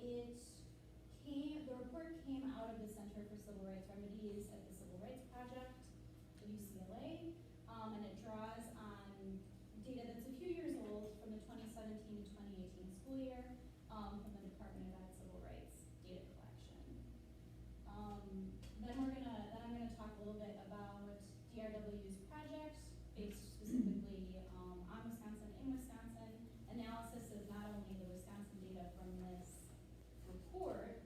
The report came out of the Center for Civil Rights Remedies at the Civil Rights Project at UCLA, and it draws on data that's a few years old from the 2017 to 2018 school year from the Department of Ed Civil Rights data collection. Then I'm gonna talk a little bit about DRW's project based specifically on Wisconsin, in Wisconsin, analysis of not only the Wisconsin data from this report,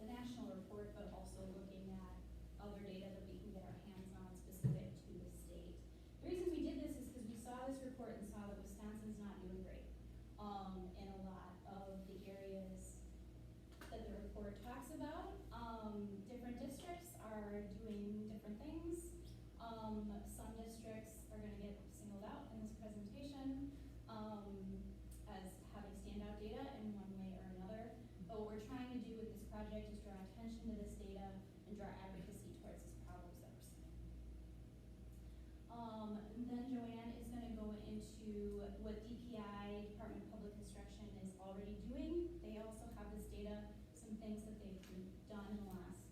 the national report, but also looking at other data that we can get our hands on specific to the state. The reason we did this is because we saw this report and saw that Wisconsin's not doing great in a lot of the areas that the report talks about. Different districts are doing different things. Some districts are going to get singled out in this presentation as having standout data in one way or another. But what we're trying to do with this project is draw attention to this data and draw advocacy towards these problems that we're seeing. And then Joanne is going to go into what DPI, Department of Public Instruction, is already doing. They also have this data, some things that they've done in the last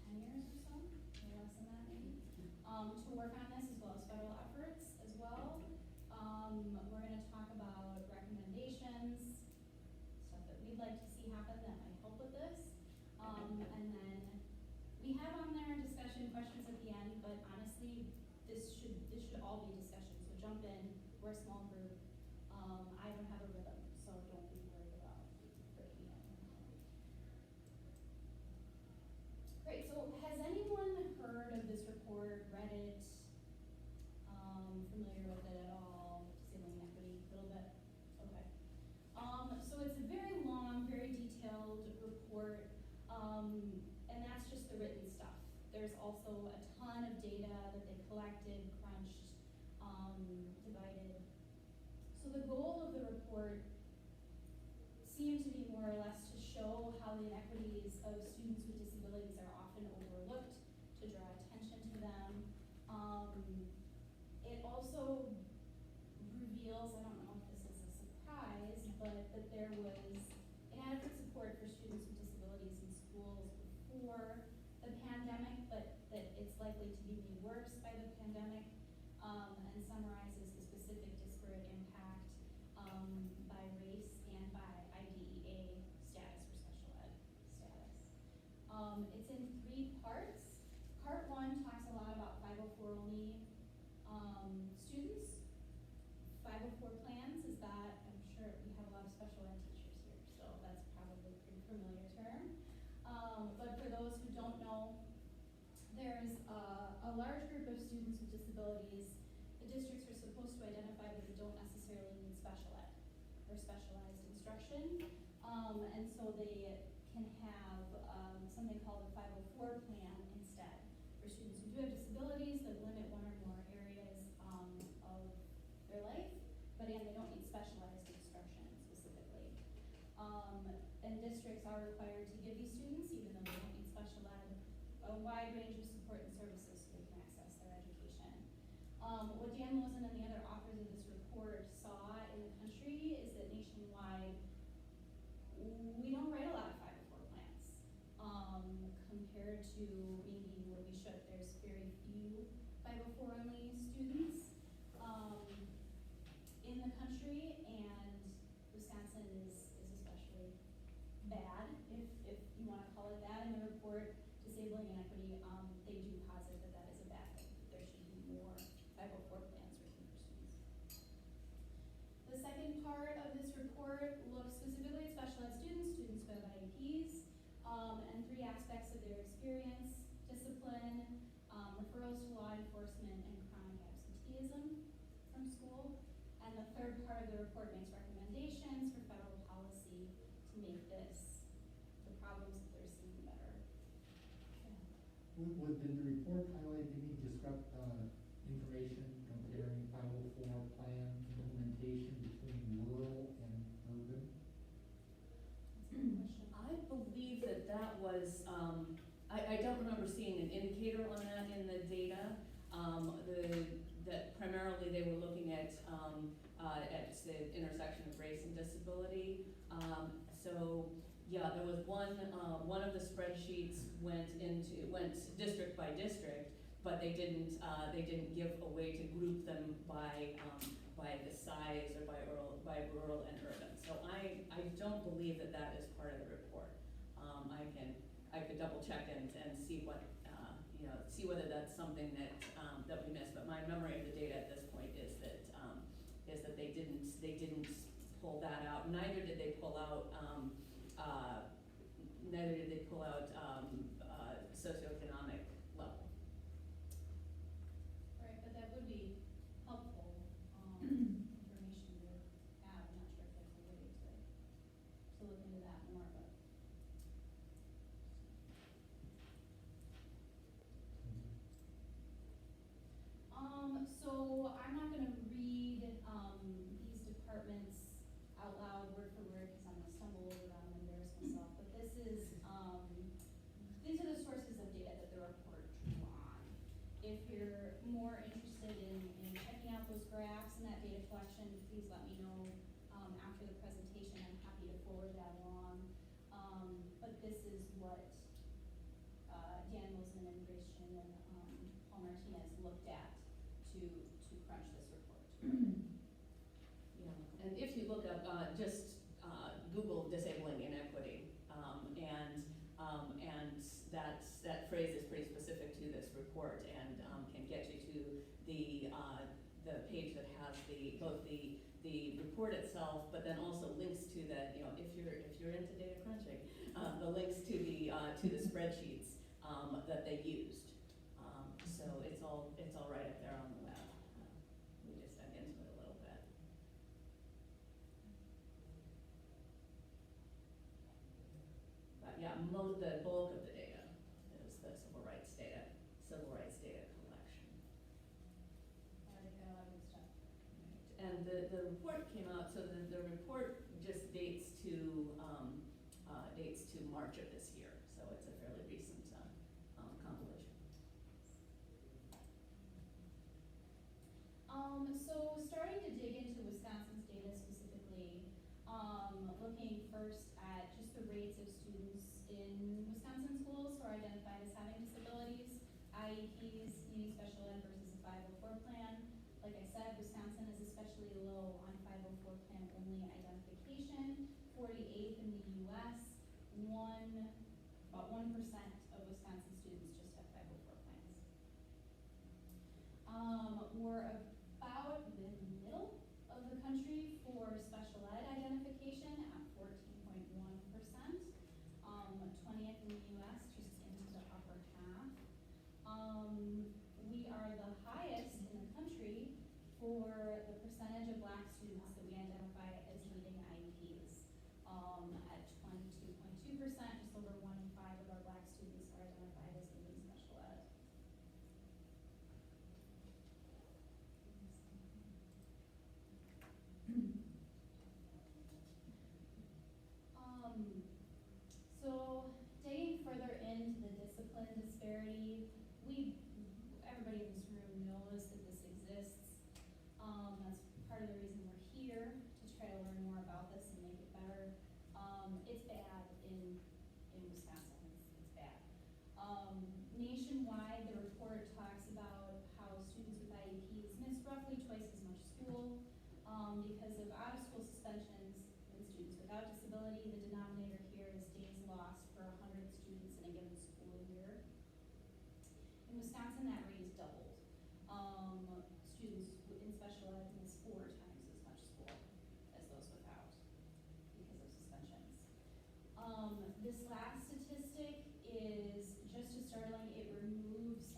10 years or so, or less than that maybe, to work on this, as well as federal efforts as well. We're going to talk about recommendations, stuff that we'd like to see happen that might help with this. And then we have on there discussion questions at the end, but honestly, this should all be discussion, so jump in. We're a small group. I don't have a rhythm, so don't be worried about breaking it. Great, so has anyone heard of this report, read it, familiar with it at all? Disabling Inequity, a little bit? Okay. So it's a very long, very detailed report, and that's just the written stuff. There's also a ton of data that they collected, crunched, divided. So the goal of the report seemed to be more or less to show how the inequities of students with disabilities are often overlooked, to draw attention to them. It also reveals, I don't know if this is a surprise, but that there was inadequate support for students with disabilities in schools before the pandemic, but that it's likely to be made worse by the pandemic, and summarizes the specific disparate impact by race and by IDEA status or special ed status. It's in 3 parts. Part 1 talks a lot about 504 only students. 504 plans is that, I'm sure we have a lot of special ed teachers here, so that's probably a pretty familiar term. But for those who don't know, there's a large group of students with disabilities. The districts are supposed to identify that they don't necessarily need special ed or specialized instruction. And so they can have something called a 504 plan instead for students who do have disabilities that limit one or more areas of their life, but again, they don't need specialized instruction specifically. And districts are required to give these students, even though they don't need special ed, a wide range of support and services so they can access their education. What Dan Lozen and the other authors of this report saw in the country is that nationwide, we don't write a lot of 504 plans compared to maybe what we should. There's very few 504 only students in the country, and Wisconsin is especially bad, if you want to call it that. In the report, Disabling Inequity, they do posit that that is a bad thing, that there should be more 504 plans written for students. The second part of this report looks specifically at special ed students who have IEPs, and 3 aspects of their experience: discipline, referrals to law enforcement, and chronic absenteeism from school. And the third part of the report makes recommendations for federal policy to make this, the problems that they're seeing, better. Did the report highlight any information comparing 504 plan implementation between rural and urban? That's a good question. I believe that was, I don't remember seeing an indicator on that in the data. That primarily they were looking at the intersection of race and disability. So, yeah, there was one of the spreadsheets went district by district, but they didn't give a way to group them by the size or by rural and urban. So I don't believe that is part of the report. I could double check and see what, see whether that's something that we missed, but my memory of the data at this point is that they didn't pull that out. Neither did they pull out socioeconomic level. Right, but that would be helpful, information to have. I'm not sure if there's a way to look into that more, but. So I'm not gonna read, these departments out loud word for word, because I'm gonna stumble over them and embarrass myself, but this is, these are the sources of data that the report drew on. If you're more interested in checking out those graphs and that data collection, please let me know, after the presentation. I'm happy to forward that along. But this is what, Dan Mosman and Racine and, Paul Martinez looked at to crunch this report. Yeah, and if you look up, just Google disabling inequity, and that phrase is pretty specific to this report, and can get you to the page that has both the report itself, but then also links to that. If you're into data crunching, the links to the spreadsheets that they used. So it's all right up there on the web. We just dug into it a little bit. But yeah, the bulk of the data is the civil rights data collection. They've got a lot of good stuff. Right. And the report came out, so the report just dates to March of this year, so it's a fairly recent compilation. So starting to dig into Wisconsin's data specifically, looking first at just the rates of students in Wisconsin schools who are identified as having disabilities, IEPs, needing special ed versus a 504 plan. Like I said, Wisconsin is especially low on 504 plan only identification, 48th in the US, about 1% of Wisconsin students just have 504 plans. We're about the middle of the country for special ed identification at 14.1%, 20th in the US, just into the upper half. We are the highest in the country for the percentage of Black students that we identify as needing IEPs, at 22.2%, just over 1 in 5 of our Black students are identified as needing special ed. So digging further into the discipline disparity, everybody in this room knows that this exists. That's part of the reason we're here, to try to learn more about this and make it better. It's bad in Wisconsin, it's bad. Nationwide, the report talks about how students with IEPs miss roughly twice as much school, because of out-of-school suspensions than students without disability. The denominator here is days lost per 100 students in a given school year. In Wisconsin, that rate is doubled. Students in special ed miss 4 times as much school as those without, because of suspensions. This last statistic is just as startling. It removes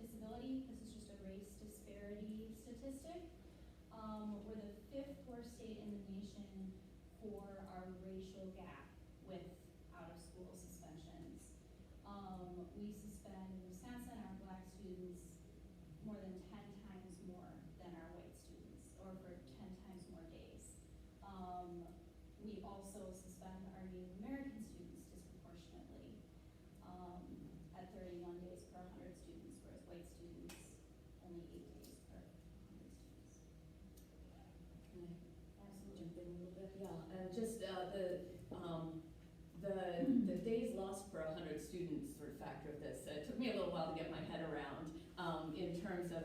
disability. This is just a race disparity statistic. We're the 5th worst state in the nation for our racial gap with out-of-school suspensions. We suspend in Wisconsin our Black students more than 10 times more than our white students, or for 10 times more days. We also suspend our Native American students disproportionately, at 31 days per 100 students, whereas white students only 8 days per 100 students. Jump in a little bit? Yeah, and just the days lost per 100 students sort of factor of this, it took me a little while to get my head around, in terms of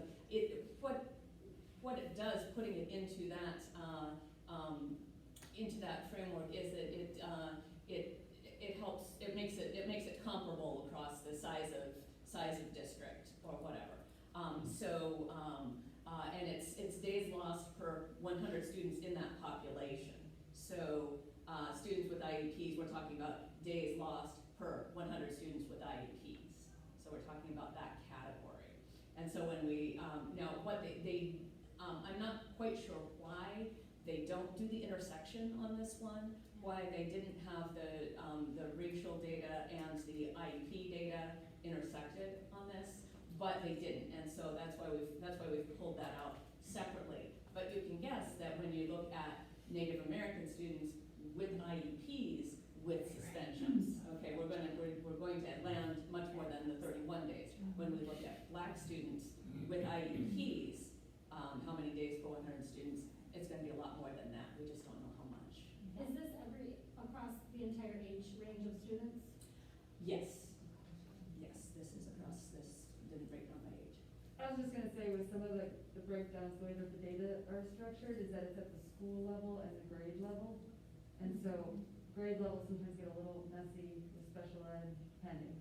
what it does, putting it into that framework is that it helps, it makes it comparable across the size of district or whatever. And it's days lost per 100 students in that population. So students with IEPs, we're talking about days lost per 100 students with IEPs. So we're talking about that category. And so when we, now what I'm not quite sure why they don't do the intersection on this one, why they didn't have the racial data and the IEP data intersected on this, but they didn't, and so that's why we've pulled that out separately. But you can guess that when you look at Native American students with IEPs with suspensions, okay, we're going to land much more than the 31 days. When we look at Black students with IEPs, how many days per 100 students, it's going to be a lot more than that. We just don't know how much. Is this across the entire age range of students? Yes. Yes, this is across this, didn't break down by age. I was just gonna say with some of the breakdowns, the way that the data are structured is that it's at the school level and the grade level. And so grade levels sometimes get a little messy with special ed pending.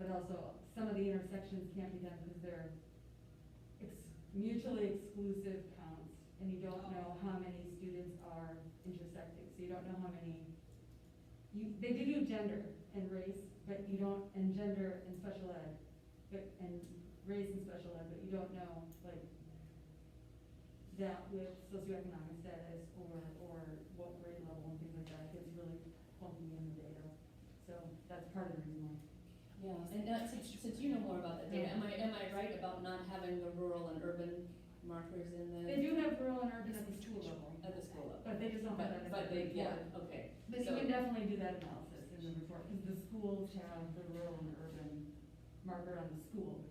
But also some of the intersections can't be done because they're mutually exclusive counts, and you don't know how many students are intersecting. So you don't know how many, they give you gender and race, but you don't, and gender and special ed, and race and special ed, but you don't know, like, that with socioeconomic status or what grade level and things like that. It's really funky in the data. So that's part of the reason why. Yeah, and since you know more about the data, am I right about not having the rural and urban markers in the? They do have rural and urban at the school level. At the school level. But they just don't have that in the report. Yeah, okay. But you can definitely do that analysis in the report, because the schools have the rural and urban marker on the school.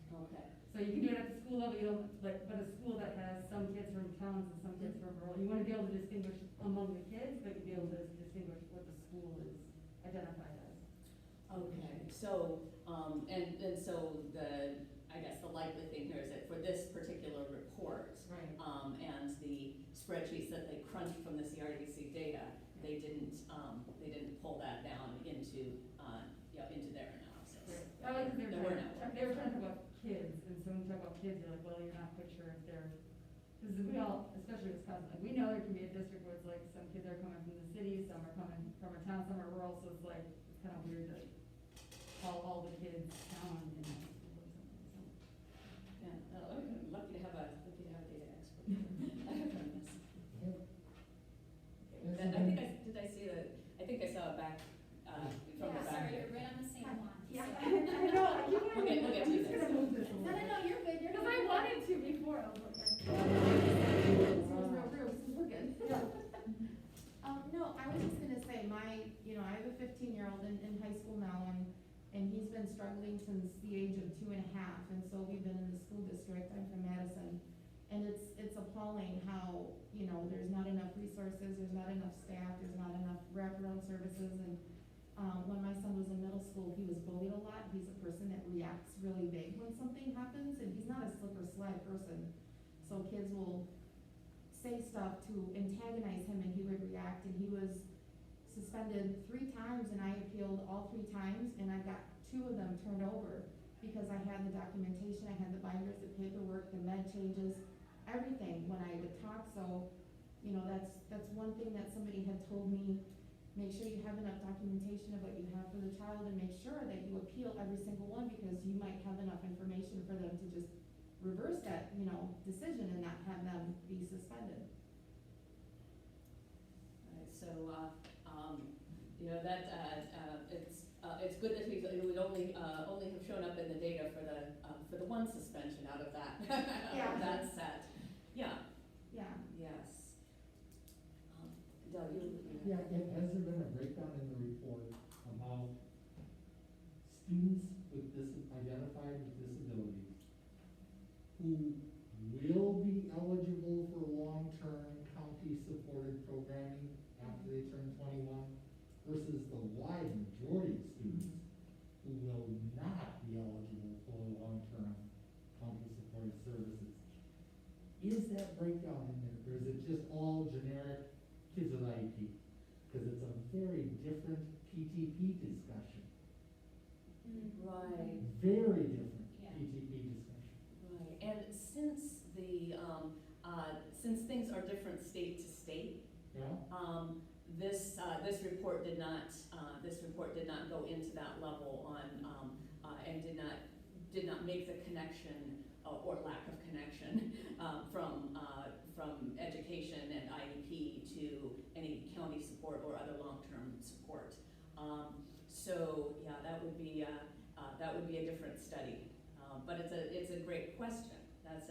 Okay. So you can do it at the school level, you don't, but a school that has some kids from towns and some kids from rural, you wanna be able to distinguish among the kids, but you'd be able to distinguish what the school is identified as. Okay, so, and so I guess the likely thing here is that for this particular report, Right. And the spreadsheets that they crunched from the CRDC data, they didn't pull that down into their analysis. Right. I like that they were trying to talk about kids, and so when you talk about kids, you're like, well, you're not quite sure if they're, because we all, especially Wisconsin, like, we know there can be a district where it's like some kids are coming from the city, some are coming from a town, some are rural, so it's like, it's kind of weird that all the kids count in high school or something, so. Yeah, I'm lucky to have a data expert. I have done this. Yep. I think I saw it back, from the back. Sorry, you're right on the same line. Yeah, So- I know, I keep We'll get I'm to just this. gonna move this a little No, bit. you're good, you're good. Because I wanted to before, I was like, this is real rude, we're good. No, I was just gonna say, I have a 15-year-old in high school now, and he's been struggling since the age of 2.5, and so we've been in the school district. I'm from Madison, and it's appalling how, there's not enough resources, there's not enough staff, there's not enough wraparound services, and when my son was in middle school, he was bullied a lot. He's a person that reacts really big when something happens, and he's not a slip or slide person, so kids will say stuff to antagonize him, and he would react, and he was suspended 3 times, and I appealed all 3 times, and I got 2 of them turned over because I had the documentation, I had the binders, the paperwork, the med changes, everything when I would talk. So, that's one thing that somebody had told me: make sure you have enough documentation of what you have for the child, and make sure that you appeal every single one, because you might have enough information for them to just reverse that, decision and not have them be suspended. Right, so, it's good that it would only have shown up in the data for the one suspension out of that, out of that set. Yeah. Yeah. Yes. Del, you. Yeah, has there been a breakdown in the report of how students with identified with disabilities who will be eligible for long-term county-supported programming after they wide majority of students who will not be eligible for long-term county supported services. Is that breakdown in there, or is it just all generic kids with IEP? Because it's a very different PTP discussion, Right. very different Yeah. PTP discussion. Right, and since since things are different state to state, Yeah? this report did not go into that level on, and did not make the connection, or lack of connection, from education and IEP to any county support or other long-term support. So, yeah, that would be a different study. But it's a great question. That's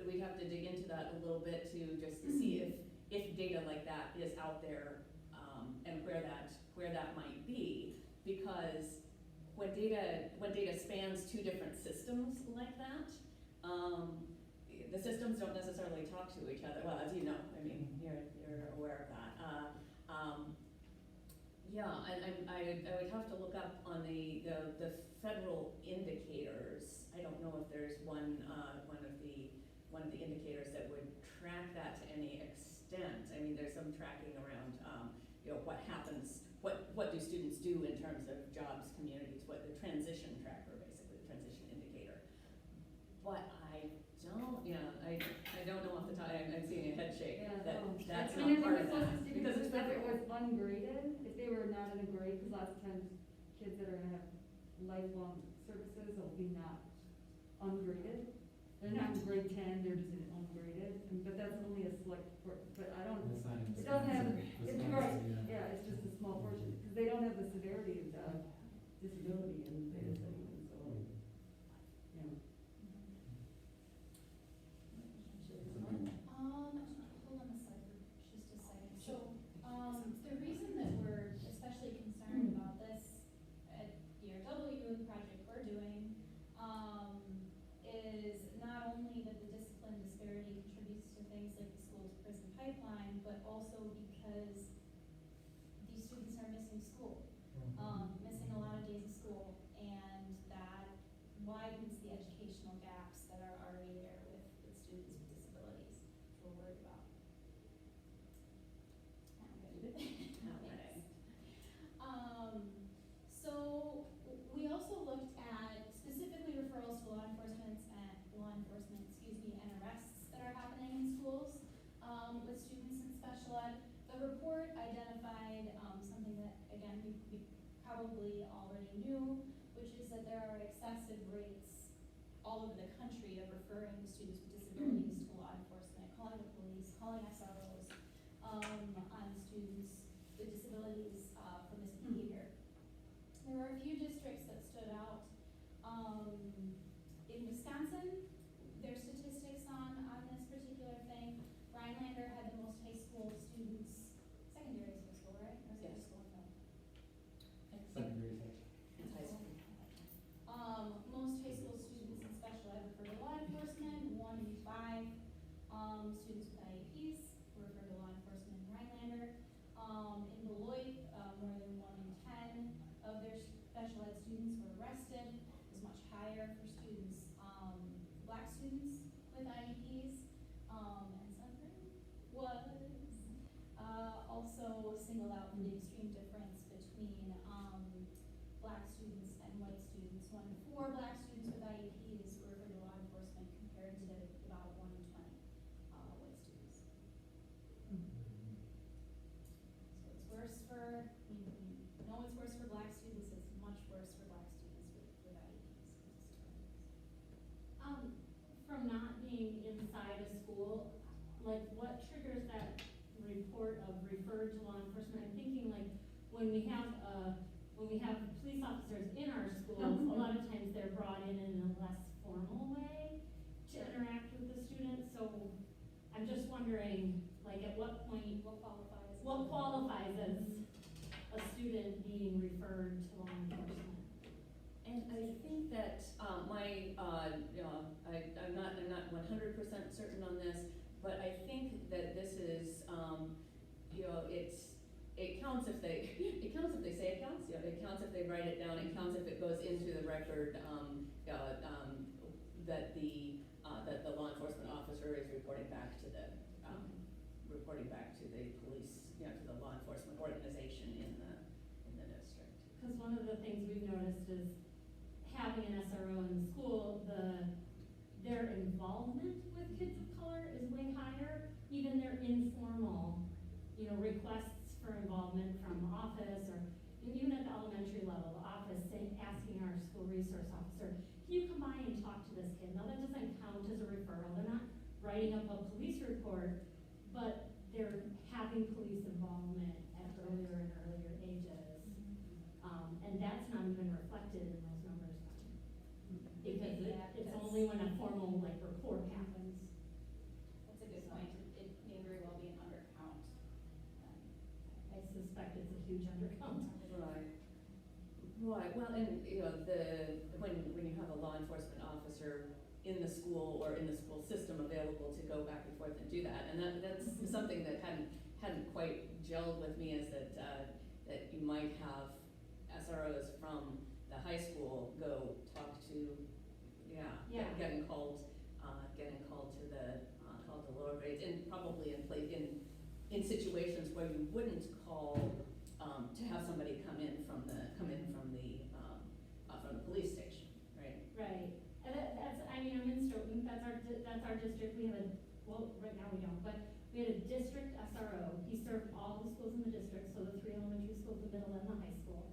we'd have to dig into that a little bit to just see if data like that is out there, and where that might be, because when data spans two different systems like that, the systems don't necessarily talk to each other. Well, as you know, I mean, you're aware of that. Yeah, and I would have to look up on the federal indicators. I don't know if there's one of the indicators that would track that to any extent. I mean, there's some tracking around, what happens, what do students do in terms of jobs, communities, what the transition tracker, basically, the transition indicator. But I don't know off the top, I'm seeing a head shake, Yeah, that's I mean, not part I of think the that. closest you Because could it's do is if it federal. was ungraded, if they were not in a grade, because lots of times kids that are gonna have lifelong services will be not ungraded. They're not in grade 10, they're just in ungraded, but that's only a select, but I don't, That's not in it doesn't have, Wisconsin. it's Wisconsin, right, yeah. yeah, it's just a small portion, because they don't have the severity of the disability in the study, so, yeah. Hold on a second, just a second. So, the reason that we're especially concerned about this at DRW, the project we're doing, is not only that the discipline disparity contributes to things like the school to prison pipeline, but also because these students are missing school, missing a lot of days of school, and that widens the educational gaps that are already there with students with disabilities, which we're worried about. So we also looked at specifically referrals to law enforcement, and arrests that are happening in schools with students in special ed. The report identified something that, again, we probably already knew, which is that there are excessive rates all over the country of referring students with disabilities to law enforcement, calling the police, calling SROs on students with disabilities for misbehavior. There were a few districts that stood out. In Wisconsin, their statistics on this particular thing, Rhinelander had the most high school students, secondary high school, right? Or is it high school? No. Secondary section. It's high school. Most high school students in special ed refer to law enforcement, 1 in 5. Students with IEPs were referred to law enforcement in Rhinelander. In Beloit, more than 1 in 10 of their special ed students were arrested. It was much higher for students, black students with IEPs. And Sunburn was also singled out for the extreme difference between black students and white students. 1 in 4 black students with IEPs were referred to law enforcement compared to about 1 in 20 white students. So it's worse for, we know it's worse for black students, it's much worse for black students with IEPs. From not being inside a school, like what triggers that report of referred to law enforcement? I'm thinking like when we have police officers in our schools, a lot of times they're brought in a less formal way to interact with the students. So I'm just wondering, like at what point, what qualifies as a student being referred to law enforcement? And I think that I'm not 100% certain on this, but I think that this is it counts if they, it counts if they say it counts, yeah, it counts if they write it down, it counts if it goes into the record, that the law enforcement officer is reporting back to the police, you know, to the law enforcement organization in the district. Because one of the things we've noticed is having an SRO in the school, their involvement with kids of color is way higher. Even their informal, you know, requests for involvement from office, or even at the elementary level, the office asking our school resource officer, can you come by and talk to this kid? Now that doesn't count as a referral. They're not writing up a police report, but they're having police involvement at earlier and earlier ages. And that's not even reflected in those numbers then. Because it's only when a formal like report happens. That's a good point. It may very well be an undercount. I suspect it's a huge undercount. Right. Right, well, and, you know, when you have a law enforcement officer in the school or in the school system available to go back and forth and do that, and that's something that hadn't quite gelled with me, is that you might have SROs from the high school go talk to, getting called to the lower grades, and probably in situations where you wouldn't call to have somebody come in from the police station, right? Right, and that's, I mean, I'm in Stoughton, that's our district, we have right now we don't, but we had a district SRO, he served all the schools in the district, so the 3 elementary schools, the middle and the high school.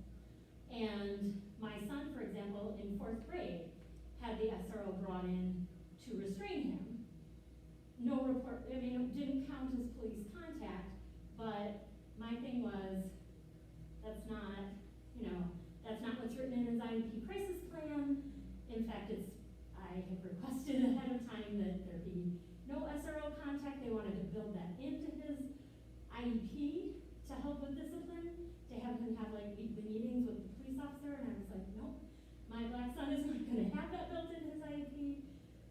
And my son, for example, in 4th grade, had the SRO brought in to restrain him. No report, I mean, it didn't count as police contact, but my thing was, that's not, you know, that's not what's written in his IEP crisis plan. In fact, I have requested ahead of time that there be no SRO contact. They wanted to build that into his IEP to help with discipline, to have him have like weekly meetings with the police officer, and I was like, nope, my black son is not gonna have that built into his IEP.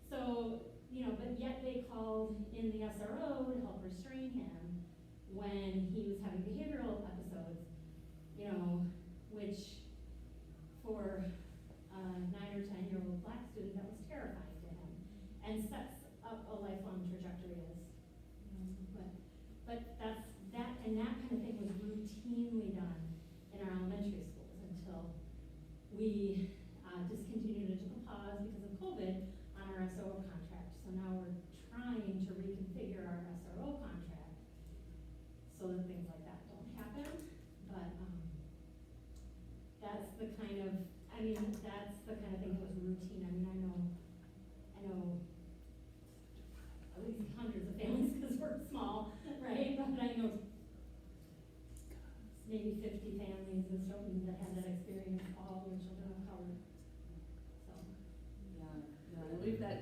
So, you know, but yet they called in the SRO to help restrain him when he was having behavioral episodes, you know, which for a 9 or 10-year-old black student, that was terrifying to him, and sets up a lifelong trajectory as, but that kind of thing was routinely done in our elementary schools until we discontinued it, took a pause because of COVID on our SRO contract. So now we're trying to reconfigure our SRO contract so that things like that don't happen. But that's the kind of, that's the kind of thing that was routine. I mean, I know at least hundreds of families because we're small, right? But I know maybe 50 families in Stoughton that had that experience, all their children are covered. So. Yeah, and we've got,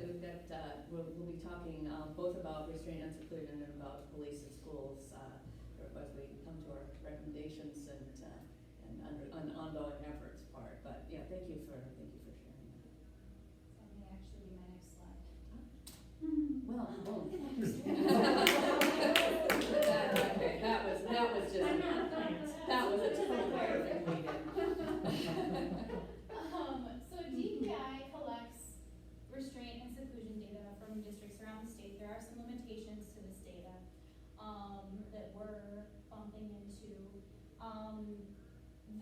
we'll be talking both about restraint and seclusion and about police and schools as we come to our recommendations and on ongoing efforts part. But yeah, thank you for sharing that. That may actually be my next slide. Well, that was just, that was a total perfect meeting. So DPI collects restraint and seclusion data from districts around the state. There are some limitations to this data that we're bumping into.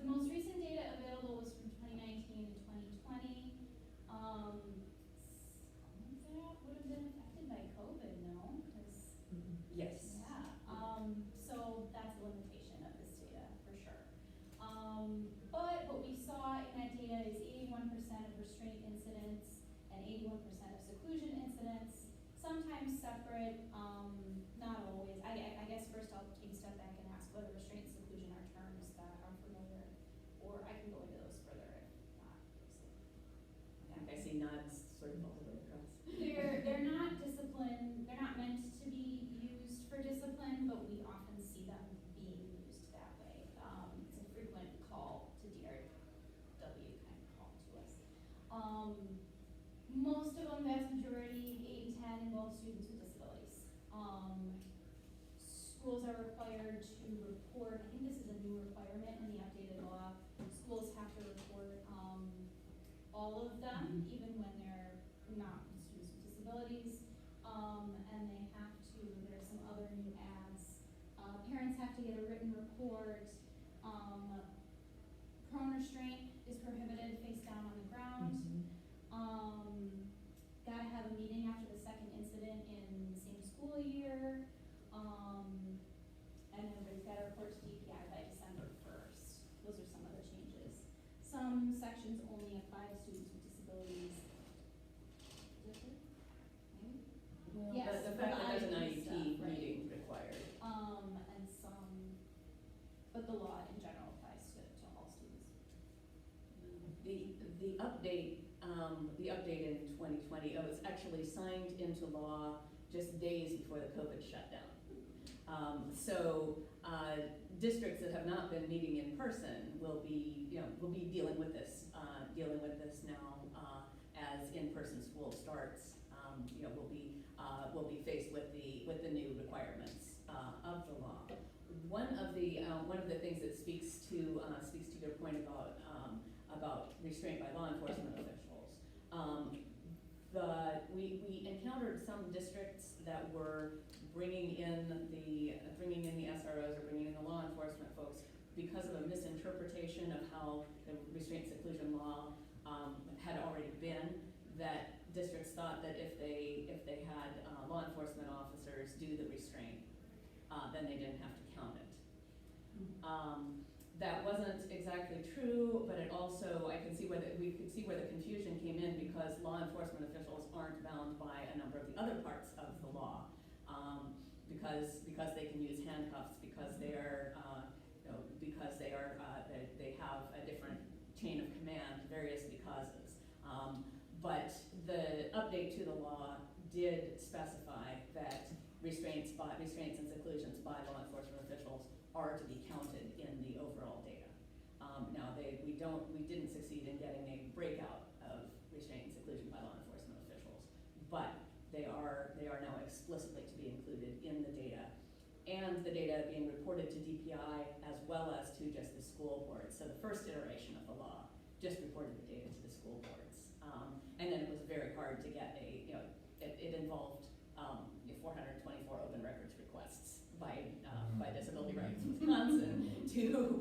The most recent data available was from 2019 and 2020. Some of that would have been affected by COVID, no? 'Cause Yes. yeah, so that's a limitation of this data, for sure. But what we saw in that data is 81% of restraint incidents and 81% of seclusion incidents, sometimes separate, not always. I guess first I'll take a step back and ask whether restraint and seclusion are terms that are familiar, or I can go into those further if not. I see nods sort of all the way across. They're not discipline, they're not meant to be used for discipline, but we often see them being used that way. It's a frequent call to DRW kind of call to us. Most of them, vast majority, 8 and 10, involve students with disabilities. Schools are required required to report, I think this is a new requirement in the updated law, schools have to report, all of them, even when they're not students with disabilities. And they have to, there's some other new ads. Parents have to get a written report. Prone restraint is prohibited face down on the ground. Gotta have a meeting after the second incident in the same school year. And then we've got to report to DPI by December 1st. Those are some of the changes. Some sections only apply to students with disabilities. Is it true? Maybe? Well, Yes, the for fact the that there's an IEP IEP stuff, right. meeting required. And some, but the law in general applies to all students. The update in 2020, it was actually signed into law just days before the COVID shutdown. Districts that have not been meeting in person will be dealing with this now as in-person school starts. We'll be faced with the new requirements of the law. One of the things that speaks to your point about restraint by law enforcement officials. We encountered some districts that were bringing in the SROs or bringing in the law enforcement folks because of a misinterpretation of how the restraint seclusion law had already been. That districts thought that if they had law enforcement officers do the restraint, then they didn't have to count it. That wasn't exactly true, but it also, we could see where the confusion came in because law enforcement officials aren't bound by a number of the other parts of the law. Because they can use handcuffs, because they have a different chain of command, various becauses. But the update to the law did specify that restraints and seclusions by law enforcement officials are to be counted in the overall data. Now we didn't succeed in getting a breakout of restraint and seclusion by law enforcement officials, but they are now explicitly to be included in the data, and the data being reported to DPI as well as to just the school boards. So the first iteration of the law just reported the data to the school boards, and then it was very hard to get it involved 424 open records requests by Disability Rights Wisconsin to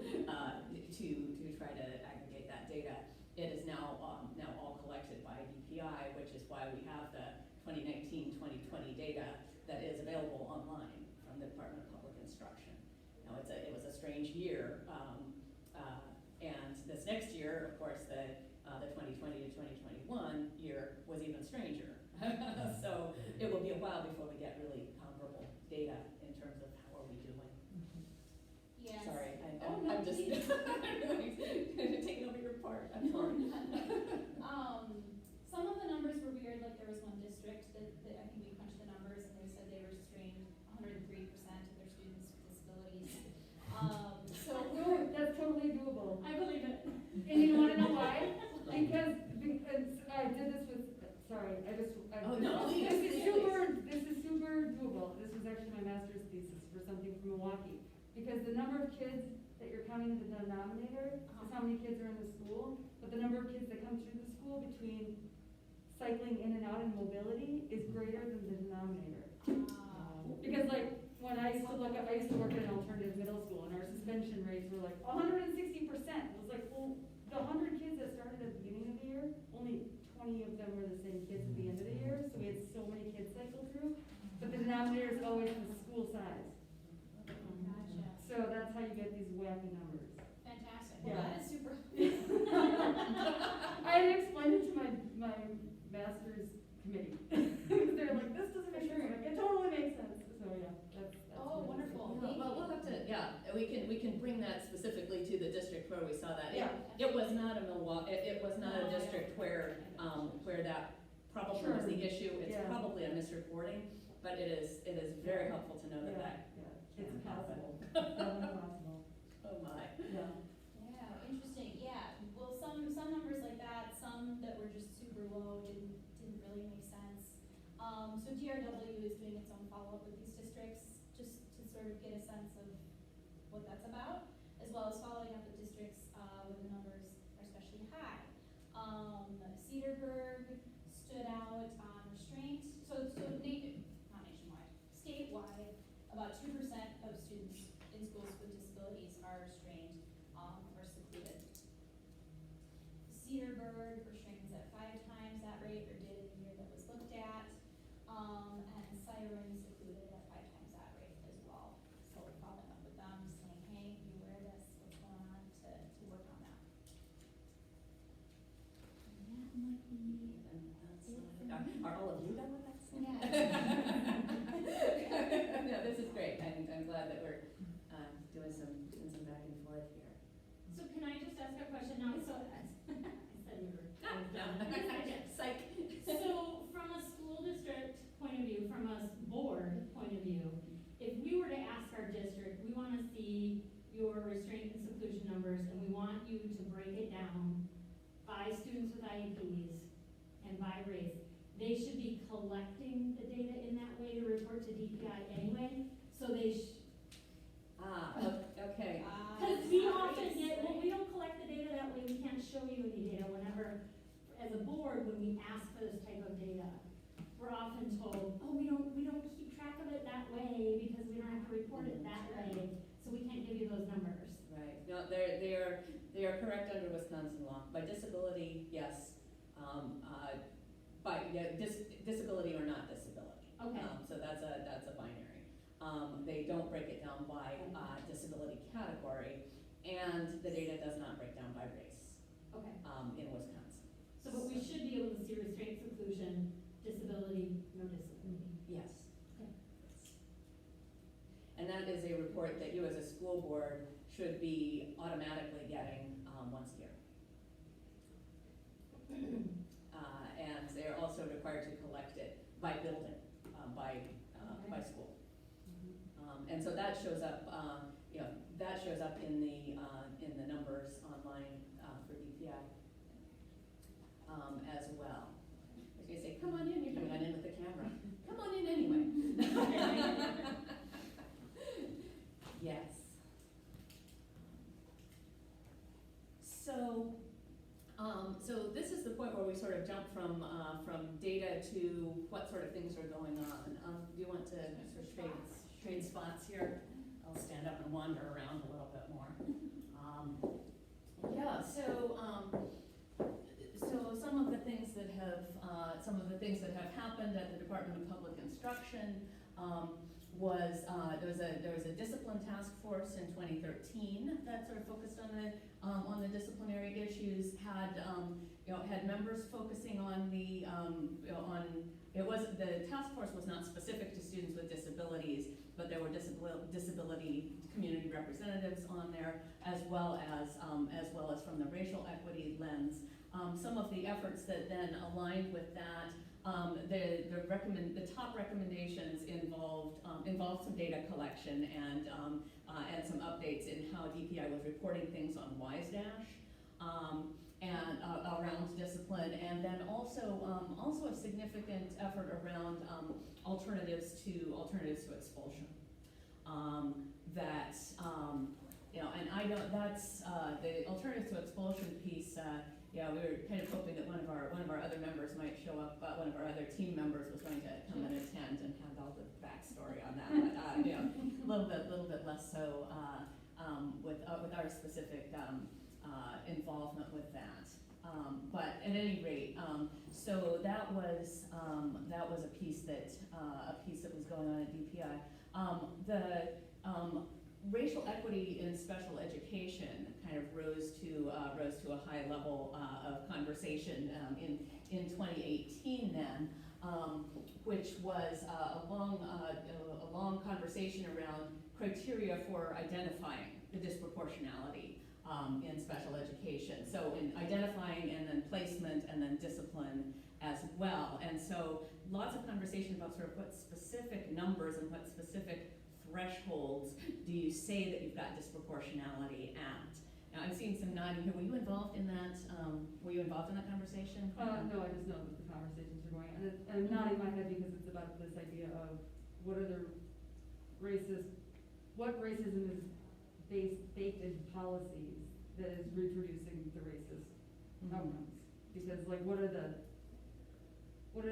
try to aggregate that data. It is now all collected by DPI, which is why we have the 2019-2020 data that is available online from the Department of Public Instruction. Now it was a strange year, and this next year, of course, the 2020 to 2021 year was even stranger. So it will be a while before we get really comparable data in terms of how are we doing. Yes. Sorry, Oh, no, I'm just please. taking over your part. I'm sorry. Some of the numbers were weird, like there was one district that I think we crunched the numbers and they said they restrained 103% of their students with disabilities. No, that's totally doable. I believe it. And you wanna know why? Because I did this with, sorry, this is super doable. This was actually my master's thesis for something from Milwaukee. Because the number of kids that you're counting in the denominator is how many kids are in the school, but the number of kids that come through the school between cycling in and out and mobility is greater than the denominator. Because like, when I used to work at an alternative middle school and our suspension rates were like 160%. It was like, well, the 100 kids that started at the beginning of the year, only 20 of them were the same kids at the end of the year, so we had so many kids cycle through. But the denominator is always the school size. Gotcha. So that's how you get these wacky numbers. Fantastic. Yeah. Well, that is super. I had to explain it to my master's committee. They're like, this doesn't make sense. Like, it totally makes sense. So yeah, that's Oh, wonderful. Well, we'll have to, we can bring that specifically to the district where we saw that. Yeah. It was not a Milwaukee, it was not a district where that probably was the issue. It's Yeah. probably a misreporting, but it is very helpful to know that it's can happen. possible. Definitely possible. Oh my. Yeah. Yeah, interesting. Yeah. Well, some numbers like that, some that were just super low didn't really make sense. So DRW is doing its own follow-up with these districts just to sort of get a sense of what that's about, as well as following up with districts where the numbers are especially high. Cedarburg stood out on restraint, not nationwide, statewide, about 2% of students in schools with disabilities are restrained or secluded. Cedarburg, restraint was at 5 times that rate, or did in the year that was looked at, and Siren secluded at 5 times that rate as well. So we're following up with them, saying, hey, be aware of this, what's going on, to work on that. Are all of you done with that? Yeah. No, this is great. I'm glad that we're doing some back and forth here. So can I just ask a question now? So, I said we were done. Psych. So from a school district point of view, from a board point of view, if we were to ask our district, we wanna see your restraint and seclusion numbers, and we want you to break it down by students with IEPs and by race, they should be collecting the data in that way to report to DPI anyway, so they Okay. because we often get, well, we don't collect the data that way, we can't show you any data whenever, as a board, when we ask for this type of data, we're often told, oh, we don't keep track of it that way because we don't have to report it that way, so we can't give you those numbers. Right. No, they are correct under Wisconsin law. By disability, yes. Disability or not disability. Okay. So that's a binary. They don't break it down by disability category, and the data does not break down by race Okay. in Wisconsin. So, but we should be able to see restraint, seclusion, disability, no disability. Yes. Okay. And that is a report that you as a school board should be automatically getting once a year. And they're also required to collect it by building, by school. And so that shows up, that shows up in the numbers online for DPI as well. I was gonna say, come on in, you're coming on in with the camera. Come on in anyway. Yes. So this is the point where we sort of jump from data to what sort of things are going on. Do you want to sort of trade spots here? I'll stand up and wander around a little bit more. So some of the things that have happened at the Department of Public Instruction was there was a discipline task force in 2013 that sort of focused on the disciplinary issues, had members focusing on the the task force was not specific to students with disabilities, but there were disability community representatives on there, as well as from the racial equity lens. Some of the efforts that then aligned with that, the top recommendations involved some data collection and some updates in how DPI was reporting things on WiseDash and around discipline, and then also a significant effort around alternatives to expulsion. The alternatives to expulsion piece. We were kind of hoping that one of our other members might show up. One of our other team members was going to come and attend and have all the backstory on that. But a little bit less so with our specific involvement with that. But at any rate, so that was a piece that was going on at DPI. Racial equity in special education kind of rose to a high level of conversation in 2018 then, which was a long conversation around criteria for identifying the disproportionality in special education. So in identifying and then placement and then discipline as well. And so lots of conversation about sort of what specific numbers and what specific thresholds do you say that you've got disproportionality at? Now I'm seeing some nodding here. Were you involved in that? Conversation? No, I just know that the conversations are going on. And I'm nodding my head because it's about this idea of what racism is baked in policies that is reproducing the racist outcomes? Because like, what are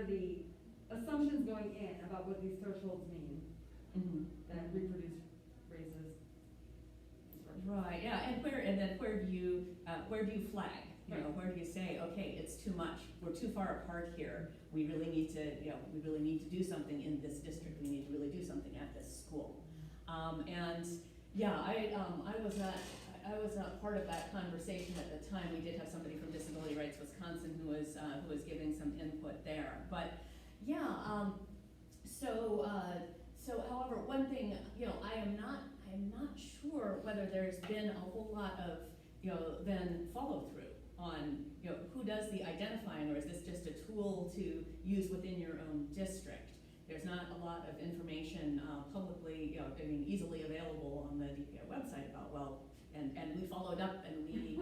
the assumptions going in about what these thresholds mean that reproduce racist? Right, yeah, and then where do you flag? You know, where do you say, okay, it's too much, we're too far apart here, we really need to, we really need to do something in this district, we need to really do something at this school. And yeah, I was not part of that conversation at the time. We did have somebody from Disability Rights Wisconsin who was giving some input there. But yeah, so however, one thing, I am not sure whether there's been a whole lot of, then follow through on, who does the identifying, or is this just a tool to use within your own district? There's not a lot of information publicly, easily available on the DPI website about, and we followed up and we,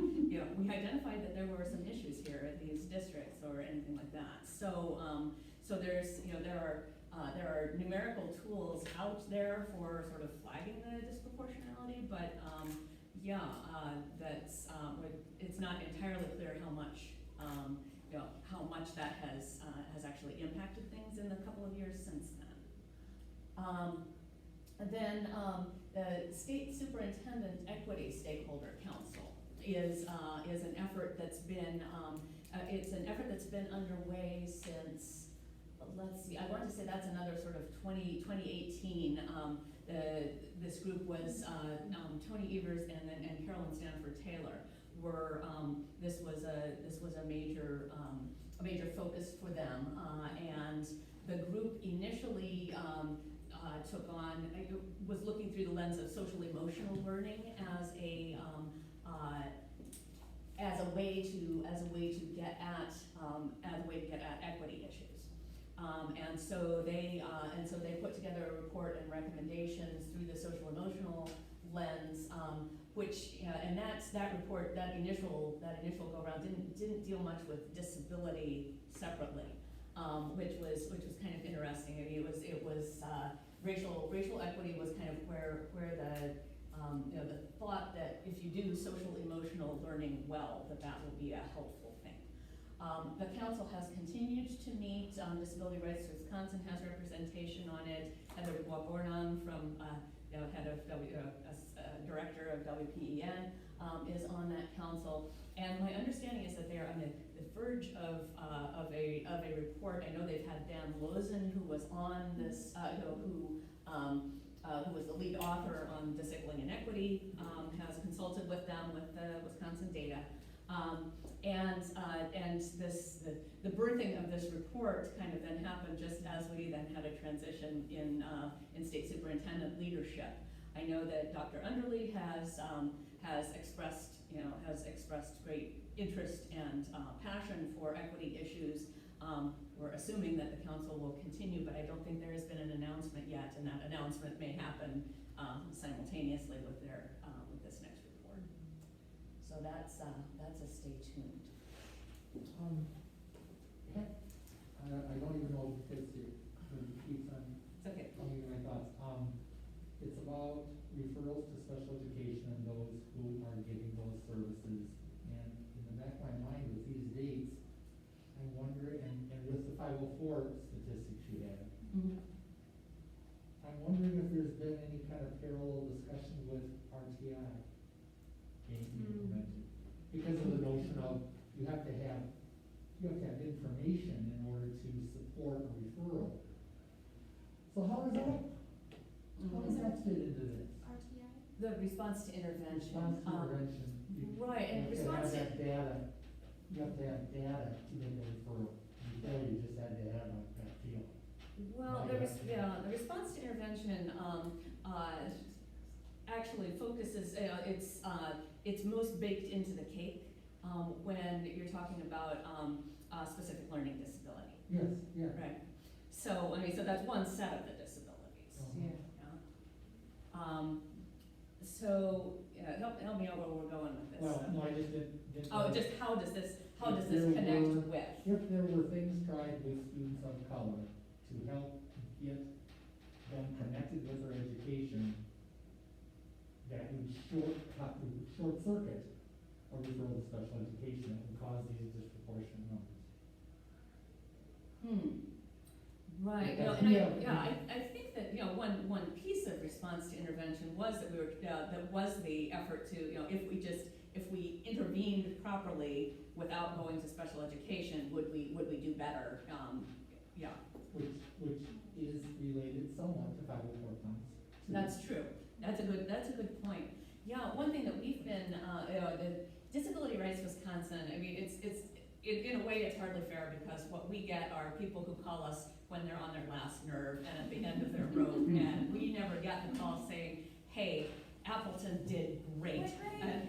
we identified that there were some issues here at these districts or anything like that. So, so there's, there are numerical tools out there for sort of flagging the disproportionality, but that's, it's not entirely clear how much, how much that has actually impacted things in the couple of years since then. The State Superintendent Equity Stakeholder Council is an effort that's been, it's an effort that's been underway since, let's see, I want to say that's another sort of 2018. This group was Tony Evers and Carolyn Stanford Taylor were, this was a major focus for them, and the group initially took on, was looking through the lens of social emotional learning as a way to get at equity issues. And so they put together a report and recommendations through the social emotional lens, which and that report, that initial go around didn't deal much with disability separately, which was kind of interesting. I mean, it was racial equity was kind of where the the thought that if you do social emotional learning well, that will be a helpful thing. The council has continued to meet. Disability Rights Wisconsin has representation on it. Heather Wagornon from head of director of WPEN is on that council. And my understanding is that they are on the verge of a report. I know they've had Dan Lozen, who was on this, who was the lead author on Disabling Inequity, has consulted with them with the Wisconsin data. And the birthing of this report kind of then happened just as we then had a transition in state superintendent leadership. I know that Dr. Underly has expressed great interest and passion for equity issues. We're assuming that the council will continue, but I don't think there has been an announcement yet, and that announcement may happen simultaneously with this next report. So that's a stay tuned. I don't even know if it's here, but it keeps on. It's okay. Telling me my thoughts. It's about referrals to special education and those who are getting those services. And in the back of my mind with these dates, I wonder, and with the 504 statistics you had, I'm wondering if there's been any kind of parallel discussion with RTI being implemented. Because of the notion of you have to have information in order to support a referral. So how does that fit into this? RTI? The response to intervention. Response to intervention. Right, and You response to have to have that data. You have to have data to get the referral. Before you just had to have that feel. Well, the response to intervention actually focuses. It's most baked into the cake when you're talking about specific learning disability. Yes, yeah. Right. So so that's one set of the disabilities. Help me out where we're going with this. Well, no, I just didn't. Just how does this connect with? If there were things tried with students of color to help get them connected with their education, that would short circuit a referral to special education that would cause these disproportionate numbers. Right, Because and we have- I think that, one piece of response to intervention was that that was the effort to, if we intervened properly without going to special education, would we do better? Which is related somewhat to 504 funds. too. That's true. That's a good point. Yeah, one thing that we've been, the Disability Rights Wisconsin, I mean, it's in a way, it's hardly fair because what we get are people who call us when they're on their last nerve and at the end of their rope, and we never get the call saying, hey, Appleton did great. And,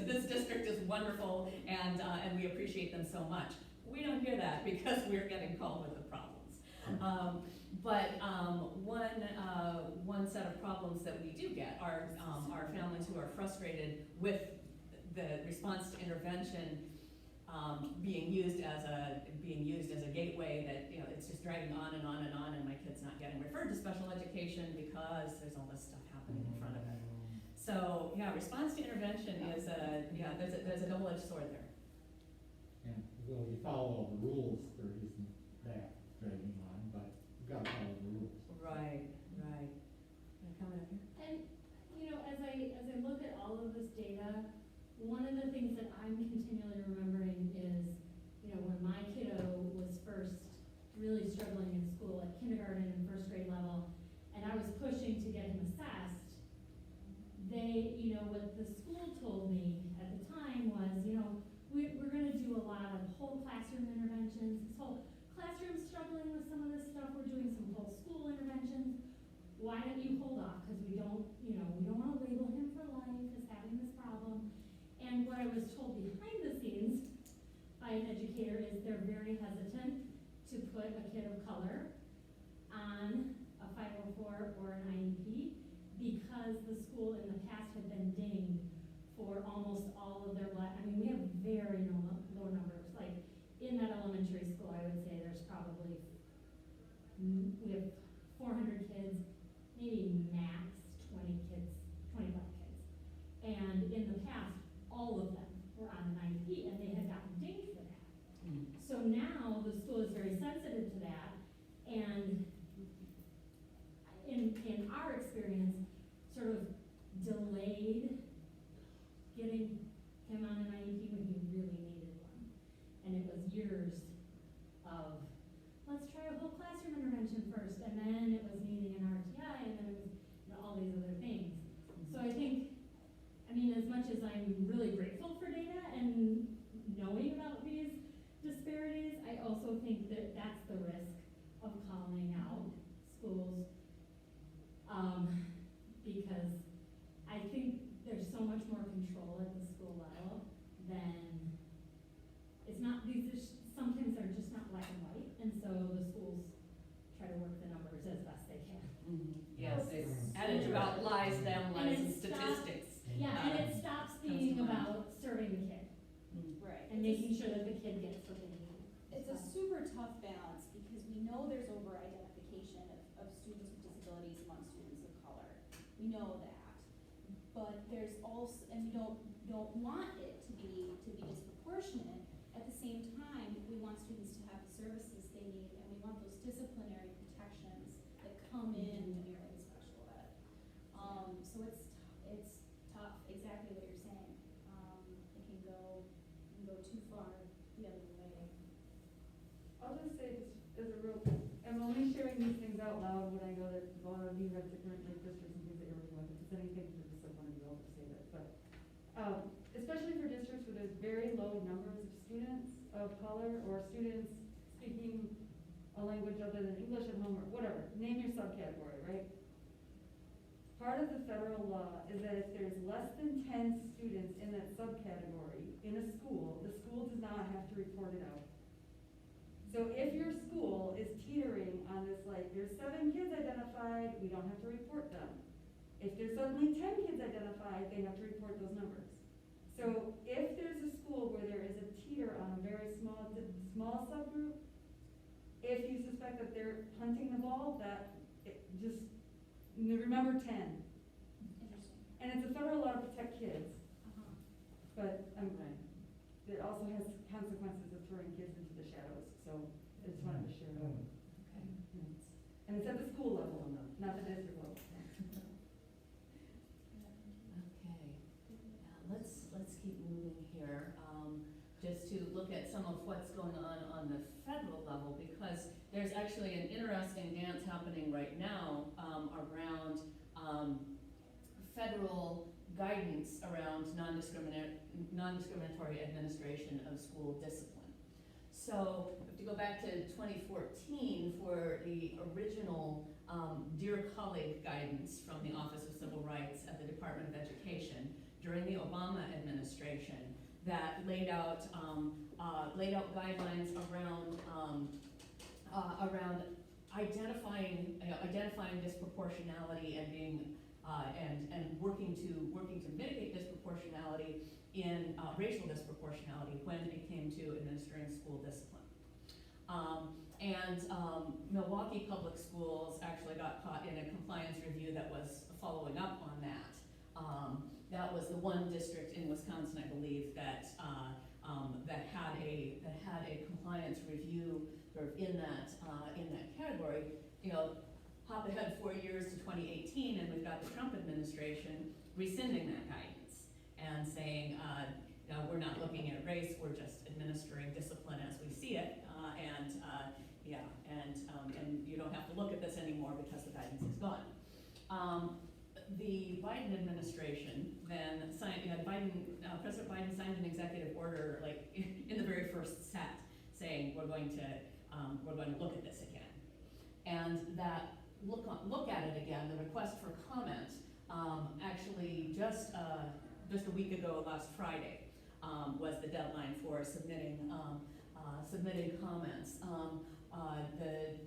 this district is wonderful, and we appreciate them so much. We don't hear that because we're getting called with the problems. One set of problems that we do get are families who are frustrated with the response to intervention being used as a gateway that, it's just dragging on and on and on, and my kid's not getting referred to special education because there's all this stuff happening in front of it. So yeah, response to intervention is there's a double-edged sword there. Yeah, well, you follow all the rules, there isn't that dragging on, but you've got to follow the rules. Right. Coming up here. And, as I look at all of this data, one of the things that I'm continually remembering is, when my kiddo was first really struggling in school at kindergarten and first grade level, and I was pushing to get him assessed, what the school told me at the time was, we're gonna do a lot of whole classroom interventions. This whole classroom's struggling with some of this stuff. We're doing some whole school interventions. Why don't you hold off? Because we don't want to label him for life as having this problem. And what I was told behind the scenes by an educator is they're very hesitant to put a kid of color on a 504 or an IEP because the school in the past had been dinged for almost all of their we have very low numbers. Like in that elementary school, I would say there's probably, we have 400 kids, maybe max 20 kids, 25 kids. And in the past, all of them were on an IEP and they had gotten dinged for that. So now the school is very sensitive to that, and in our experience, sort of delayed getting him on an IEP when he really needed one. And it was years of, let's try a whole classroom intervention first, and then it was needing an RTI, and then it was all these other things. So I think, as much as I'm really grateful for data and knowing about these disparities, I also think that that's the risk of calling out schools, because I think there's so much more control at the school level than, it's not, sometimes they're just not black and white, and so the schools try to work the numbers as best they can. Yes, it's adage about lies, them, lies, and statistics. Yeah, and it stops being about serving the kid Right. and making sure that the kid gets what they need. It's a super tough balance because we know there's over-identification of students with disabilities among students of color. We know that. But there's also, and we don't want it to be disproportionate. At the same time, we want students to have the services they need, and we want those disciplinary protections that come in when you're in special ed. So it's tough, exactly what you're saying. It can go too far the other way. I'll just say this as a real, I'm only sharing these things out loud when I know that a lot of you have different districts and things that you're working with. If it's anything for just like one of you, I'll just say that. But especially for districts where there's very low numbers of students of color or students speaking a language other than English at home or whatever, name your subcategory, right? Part of the federal law is that if there's less than 10 students in that subcategory in a school, the school does not have to report it out. So if your school is teetering on this, like, there's 7 kids identified, we don't have to report them. If there's suddenly 10 kids identified, they have to report those numbers. So if there's a school where there is a teeter on a very small subgroup, if you suspect that they're punting the ball, just remember 10. And it's a federal law to protect kids, Uh-huh. but, Right. it also has consequences of throwing kids into the shadows, so I just wanted to share that. Okay. And it's at the school level, not the district level. Okay, let's keep moving here, just to look at some of what's going on the federal level, because there's actually an interesting dance happening right now, around, federal guidance around non-discriminatory administration of school discipline. So, if to go back to 2014 for the original Dear Colleague guidance from the Office of Civil Rights at the Department of Education during the Obama administration that laid out guidelines around identifying disproportionality and being and working to mitigate disproportionality in racial disproportionality when it came to administering school discipline. Milwaukee Public Schools actually got caught in a compliance review that was following up on that. That was the one district in Wisconsin, I believe, that had a compliance review sort of in that category. You know, hop ahead 4 years to 2018, and we've got the Trump administration rescinding that guidance and saying, no, we're not looking at race, we're just administering discipline as we see it, and you don't have to look at this anymore because the guidance is gone. The Biden administration then signed, President Biden signed an executive order like in the very first set saying we're going to look at this again. And that look at it again, the request for comment, actually just a week ago, last Friday, was the deadline for submitting comments. The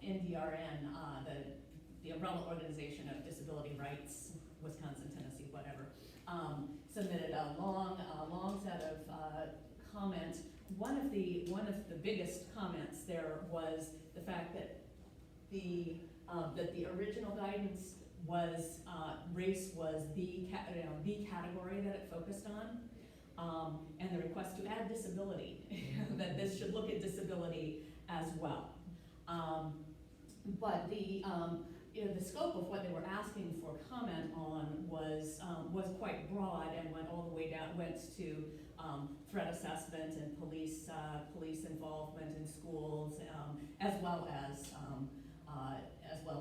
NDRN, the umbrella organization of disability rights, Wisconsin, Tennessee, whatever, submitted a long set of comments. One of the biggest comments there was the fact that the original guidance was race was the category that it focused on, and the request to add disability, that this should look at disability as well. But the scope of what they were asking for comment on was quite broad and went all the way down, went to threat assessment and police involvement in schools, as well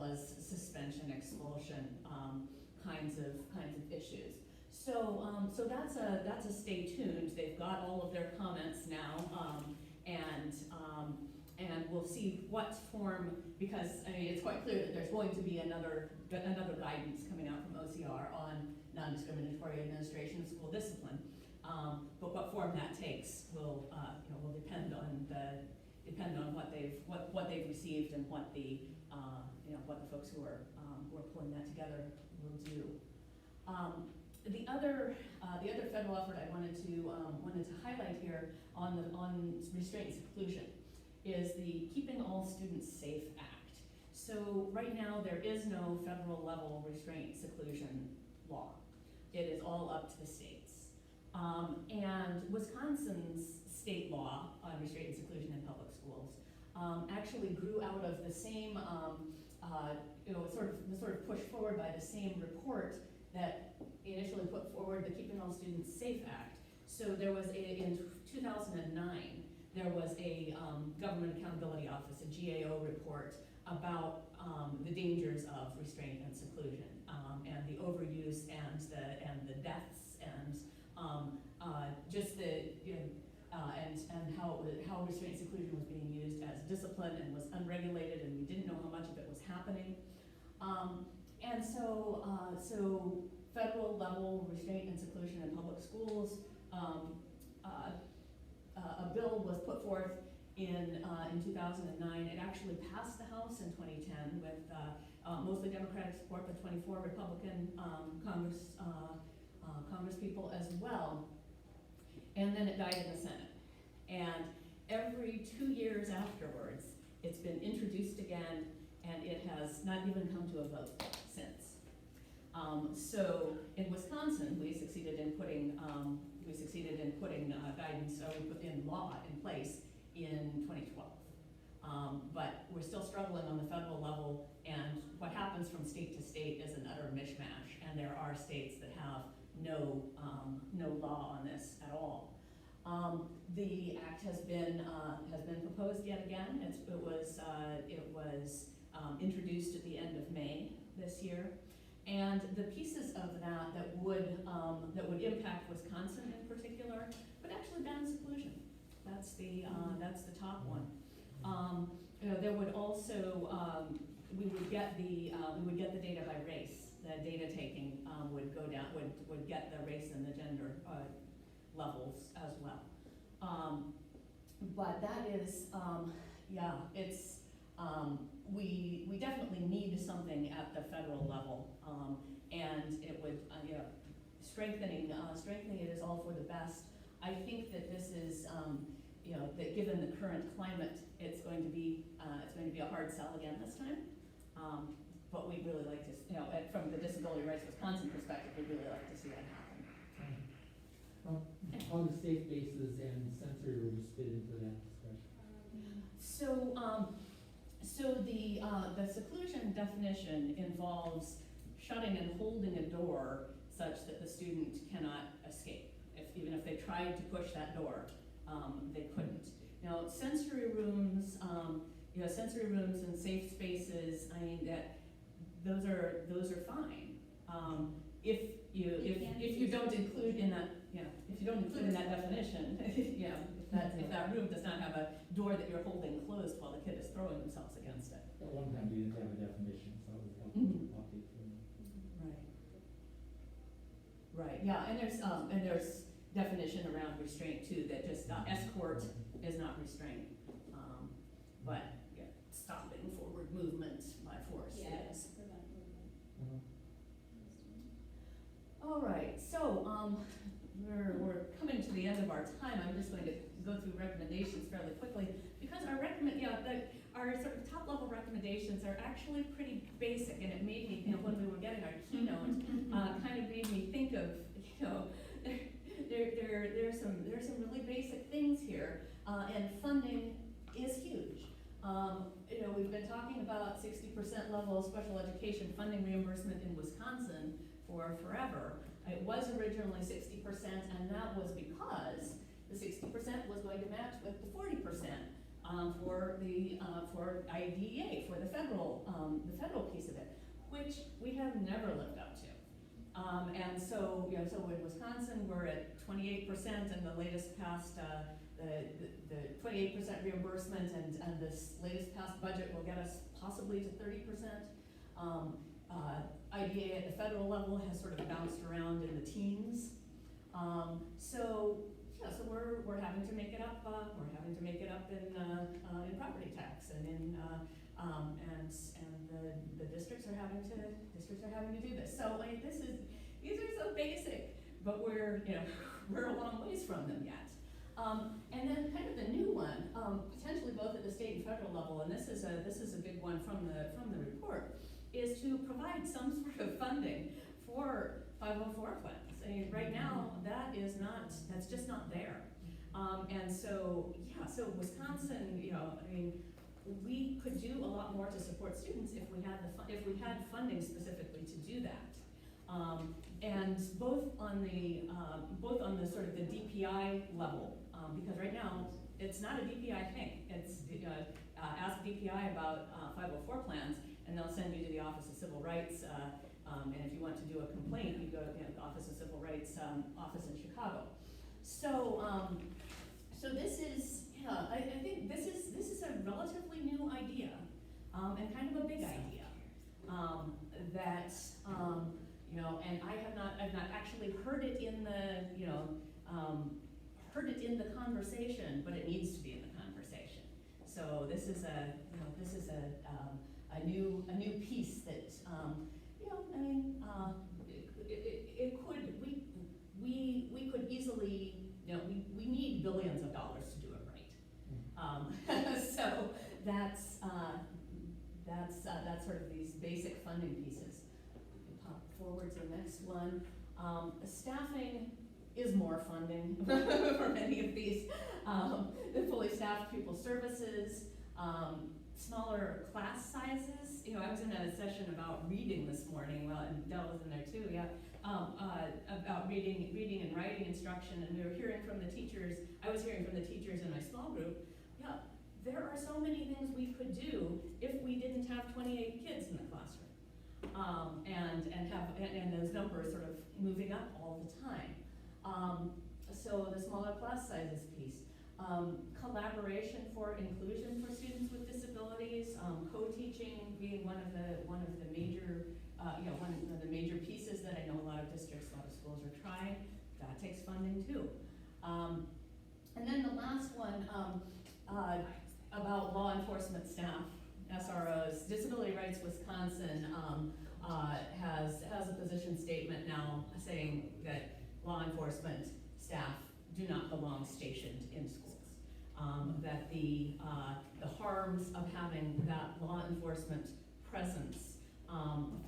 as suspension, expulsion, kinds of issues. So that's a stay tuned. They've got all of their comments now, and we'll see what form, because I mean it's quite clear that there's going to be another guidance coming out from OCR on non-discriminatory administration of school discipline. But what form that takes will depend on what they've received and what the folks who are pulling that together will do. The other federal effort I wanted to highlight here on restraint and seclusion is the Keeping All Students Safe Act. So right now there is no federal level restraint seclusion law. It is all up to the states. And Wisconsin's state law on restraint and seclusion in public schools actually grew out of the same, sort of pushed forward by the same report that initially put forward the Keeping All Students Safe Act. So there was in 2009, there was a Government Accountability Office, a GAO report about the dangers of restraint and seclusion, and the overuse and the deaths and just and how restraint and seclusion was being used as discipline and was unregulated, and we didn't know how much of it was happening. And so federal level restraint and seclusion in public schools, a bill was put forth in 2009. It actually passed the House in 2010 with mostly Democratic support, but 24 Republican Congress people as well. And then it died in the Senate. And every 2 years afterwards, it's been introduced again, and it has not even come to a vote since. So in Wisconsin, Wisconsin, we succeeded in putting guidance, we put in law in place in 2012. But we're still struggling on the federal level, and what happens from state to state is an utter mishmash, and there are states that have no law on this at all. The act has been proposed yet again. It was introduced at the end of May this year, and the pieces of that would impact Wisconsin in particular would actually ban seclusion. That's the top one. There would also we would get the data by race. The data taking would go down, would get the race and the gender levels as well. But that is, it's, we definitely need something at the federal level, and it would, strengthening it is all for the best. I think that this is, that given the current climate, it's going to be a hard sell again this time. But we'd really like to, from the Disability Rights Wisconsin perspective, we'd really like to see that happen. How do safe spaces and sensory rooms fit into that discussion? So the seclusion definition involves shutting and holding a door such that the student cannot escape. Even if they tried to push that door, they couldn't. Now, sensory rooms and safe spaces, I mean, those are fine. If you don't include in that, if you don't include in that definition, if that room does not have a door that you're holding closed while the kid is throwing themselves against it. At one time we didn't have a definition, so it was helpful to update them. Right, yeah, and there's definition around restraint too, that just escort is not restraint, but stopping forward movement by force is. Prevent movement. All right, so we're coming to the end of our time. I'm just going to go through recommendations fairly quickly because our sort of top level recommendations are actually pretty basic, and it made me, when we were getting our keynote, kind of made me think of, there's some really basic things here, and funding is huge. We've been talking about 60% level special education funding reimbursement in Wisconsin for forever. It was originally 60%, and that was because the 60% was going to match with the 40% for IDEA, for the federal piece of it, which we have never lived up to. And so in Wisconsin, we're at 28%, and the latest passed the 28% reimbursement, and this latest passed budget will get us possibly to 30%. IDA at the federal level has sort of bounced around in the teens. So we're having to make it up. We're having to make it up in property tax and in the districts are having to do this. So these are so basic, but we're a long ways from them yet. And then kind of the new one, potentially both at the state and federal level, and this is a big one from the report, is to provide some sort of funding for 504 plans. I mean, right now that's just not there. And so Wisconsin, we could do a lot more to support students if we had funding specifically to do that. And both on the sort of the DPI level, because right now it's not a DPI thing. It's ask DPI about 504 plans, and they'll send you to the Office of Civil Rights. And if you want to do a complaint, you go to the Office of Civil Rights office in Chicago. So this is, I think this is a relatively new idea, and kind of a big idea, and I've not actually heard it in the conversation, but it needs to be in the conversation. So this is a new piece that we could easily, we need billions of dollars to do it right. So that's sort of these basic funding pieces. We can pop forward to the next one. Staffing is more funding for many of these. The fully staffed pupil services, smaller class sizes. You know, I was in a session about reading this morning, well, and Dell was in there too, yeah, about reading and writing instruction, and we were hearing from the teachers, I was hearing from the teachers in my small group, yeah, there are so many things we could do if we didn't have 28 kids in the classroom. And those numbers sort of moving up all the time. So the smaller class sizes piece. Collaboration for inclusion for students with disabilities, co-teaching being one of the major, one of the major pieces that I know a lot of districts, a lot of schools are trying. That takes funding too. And then the last one, about law enforcement staff, SROs. Disability Rights Wisconsin has a position statement now saying that law enforcement staff do not belong stationed in schools. That the harms of having that law enforcement presence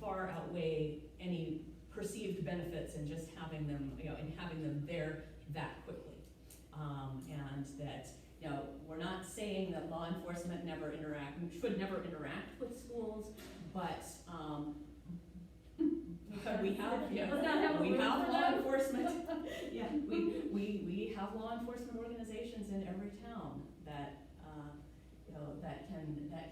far outweigh any perceived benefits in just having them, in having them there that quickly. And that, we're not saying that law enforcement should never interact with schools, but we have, we have law enforcement. Yeah, we have law enforcement organizations in every town that that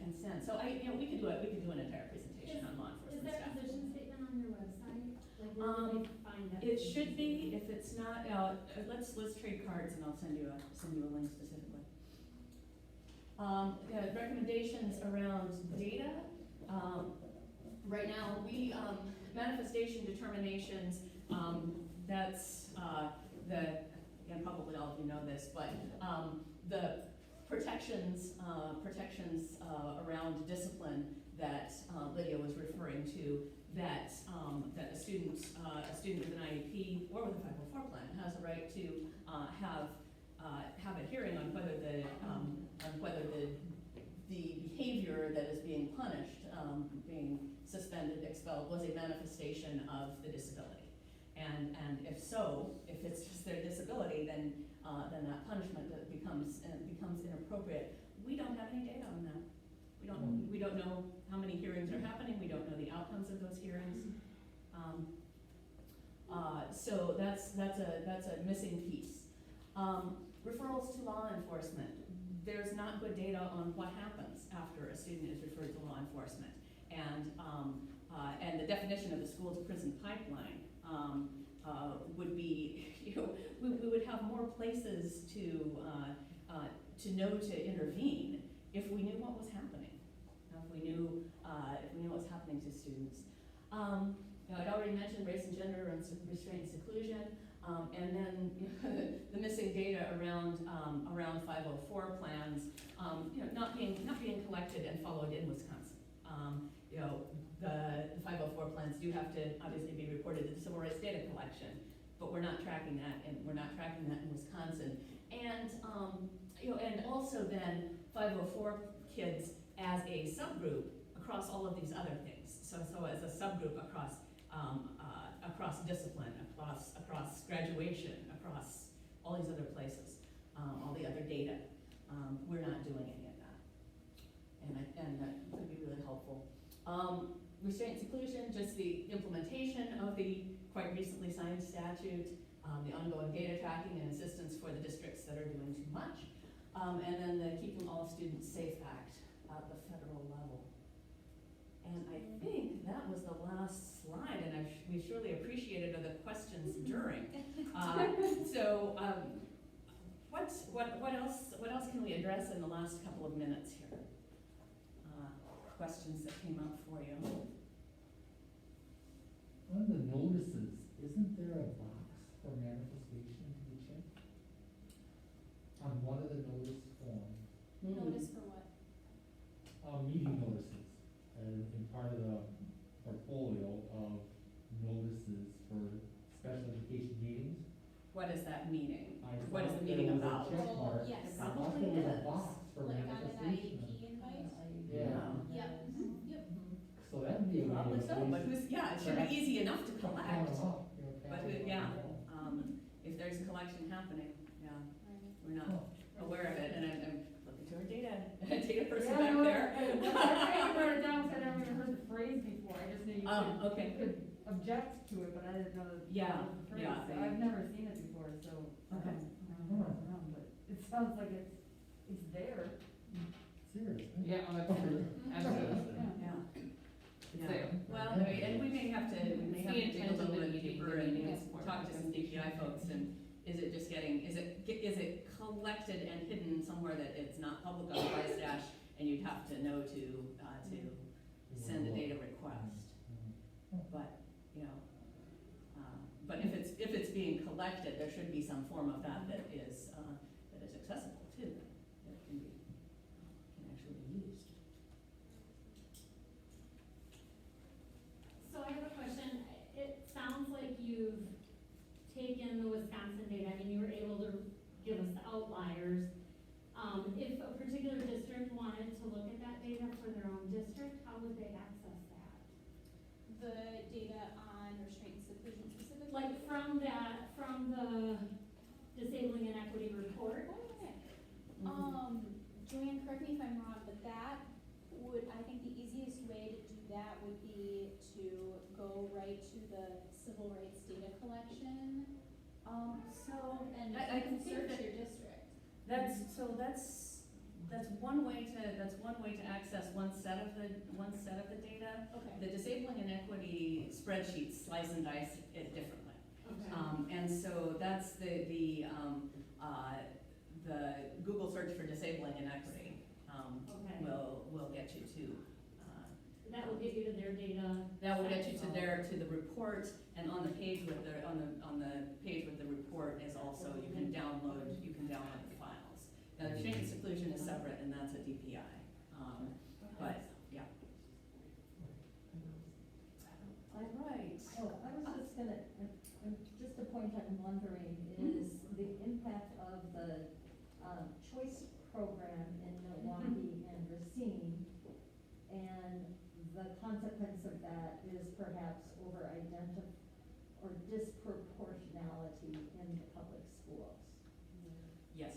can send. So we could do an entire presentation on law Is enforcement that staff. position statement on your website? Like, where do they find that? It should be. If it's not, let's trade cards, and I'll send you a link specifically. Recommendations around data. Right now, we manifestation determinations. That's and probably all of you know this, but the protections around discipline that Lydia was referring to, that a student with an IEP or with a 504 plan has a right to have a hearing on whether the behavior that is being punished, being suspended, expelled, was a manifestation of the disability. And if so, if it's just their disability, then that punishment becomes inappropriate. We don't have any data on that. We don't know how many hearings are happening. We don't know the outcomes of those hearings. So that's a missing piece. Referrals to law enforcement. There's not good data on what happens after a student is referred to law enforcement, and the definition of the school to prison pipeline would be, we would have more places to know to intervene if we knew what was happening, if we knew what was happening to students. I'd already mentioned race and gender and restraint and seclusion, and then the missing data around 504 plans, not being collected and followed in Wisconsin. The 504 plans do have to obviously be reported to the Civil Rights Data Collection, but we're not tracking that, and we're not tracking that in Wisconsin. And and also then 504 kids as a subgroup across all of these other things. So as a subgroup across discipline, across graduation, across all these other places, all the other data. We're not doing any of that, and that could be really helpful. Restraint and seclusion, just the implementation of the quite recently signed statute, the ongoing data tracking and assistance for the districts that are doing too much, and then the Keeping All Students Safe Act at the federal level. And I think that was the last slide, and we surely appreciated the questions during. What else can we address in the last couple of minutes here? Questions that came up for you. On the notices, isn't there a box for manifestation to be checked? On one of the notice forms. Notice for what? Meeting notices, in part of the portfolio of notices for special education meetings. What is that meeting? I What is thought the meeting there was about? a check mark. Oh, yes. It I thought probably there was a is. box for Like on an manifestation. IEP invite? Yeah. Yep, yep. So that'd be a way Probably to so, but it should be easy enough to collect. But collection happening, yeah, Right. we're not Oh. aware of it, and I'm looking to our data person Yeah, back no, there. I didn't write it down, because I never even heard the phrase before, I just knew you Oh, okay. you could object to it, but I didn't know that. Yeah, that was the phrase. yeah, So they- I've never seen it before, so. Okay. But it sounds like it's there. Seriously? Yeah, oh, that's true, absolutely. Yeah. It's Yeah. there. Well, and we may have to dig a intent of little the bit meeting, deeper the and meeting is for talk to some DPI folks, and is it just getting, is it collected and hidden somewhere that it's not public on Price Dash, and you'd have to know to send a data request? But, you know, but if it's being collected, there should be some form of that that is accessible too, that can actually be used. So I have a question. It sounds like you've taken the Wisconsin data and you were able to give us the outliers. If a particular district wanted to look at that data for their own district, how would they access that? The data on restraint and seclusion specifically? Like from the disabling inequity report? Joanne, correct me if I'm wrong, but that would, I think the easiest way to do that would be to go right to the civil rights data collection. And I can think search that- your district. That's one way to access one set of the data. Okay. The disabling inequity spreadsheets slice and dice it differently. Okay. And so that's the Google search for disabling inequity, Okay. will get you to, That will get you to their data. that will get you to the report, and on the page with the page with the report is also, you can download the files. Now, the restraint and seclusion is separate, and that's a DPI, but, yeah. All right. Oh, I was just gonna, just a point I'm wondering is the impact of the choice program in Milwaukee and Racine, and the consequence of that is perhaps over or disproportionality in the public schools. Yes.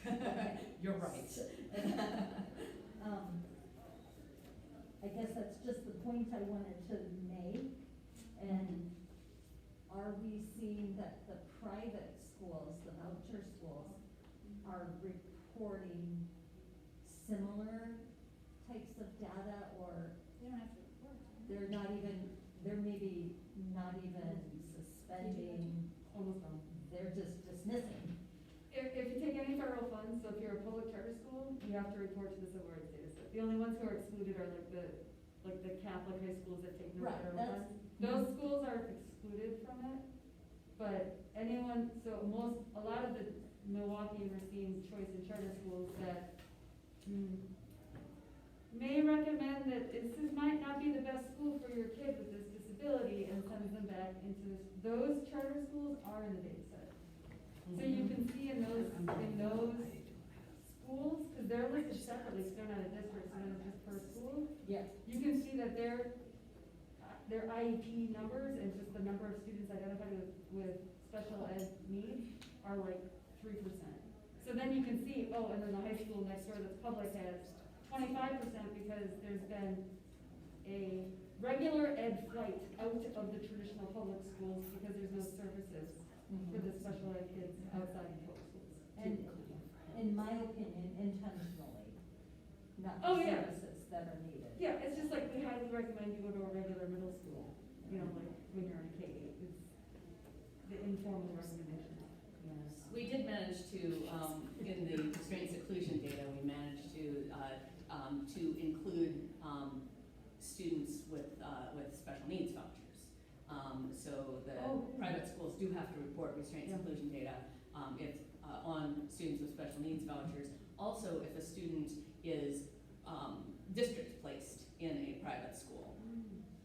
Okay. You're right. I guess that's just the point I wanted to make, and are we seeing that the private schools, the voucher schools, are reporting similar types of data, or You don't have to report. they're maybe not even suspending, they're just dismissing? If you take any federal funds, so if you're a public charter school, you have to report to the civil rights data set. The only ones who are excluded are like the Catholic high schools that take no Right, federal that's- funds. Those schools are excluded from it, but a lot of the Milwaukee and Racine choice and charter schools that may recommend that this might not be the best school for your kid with this disability and sends them back into those charter schools are in the data set. So you can see in those schools, because they're listed separately, so they're not a district, so it's just per school. Yeah. You can see that their IEP numbers and just the number of students identified with special ed needs are like 3%. So then you can see, and then the high school next door that's public has 25% because there's been a regular ed flight out of the traditional public schools because there's no services for the special ed kids outside of public schools. And in my opinion, intentionally, not Oh, the yeah. services that are needed. Yeah, it's just like we highly recommend you go to a regular middle school, like when you're in a K-8, it's the informal recommendation. Yes. We did manage to, in the restraint seclusion data, we managed to include, students with special needs vouchers. So the private schools do have to report restraint seclusion data, if, on students with special needs vouchers. Also, if a student is, district placed in a private school,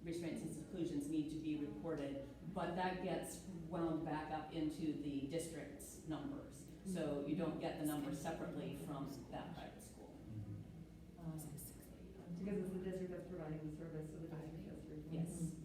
restraints and seclusions need to be reported, but that gets wound back up into the district's numbers. So you don't get the numbers separately from that private school. Because it's the district that's providing the service, so the district has to report. Yes.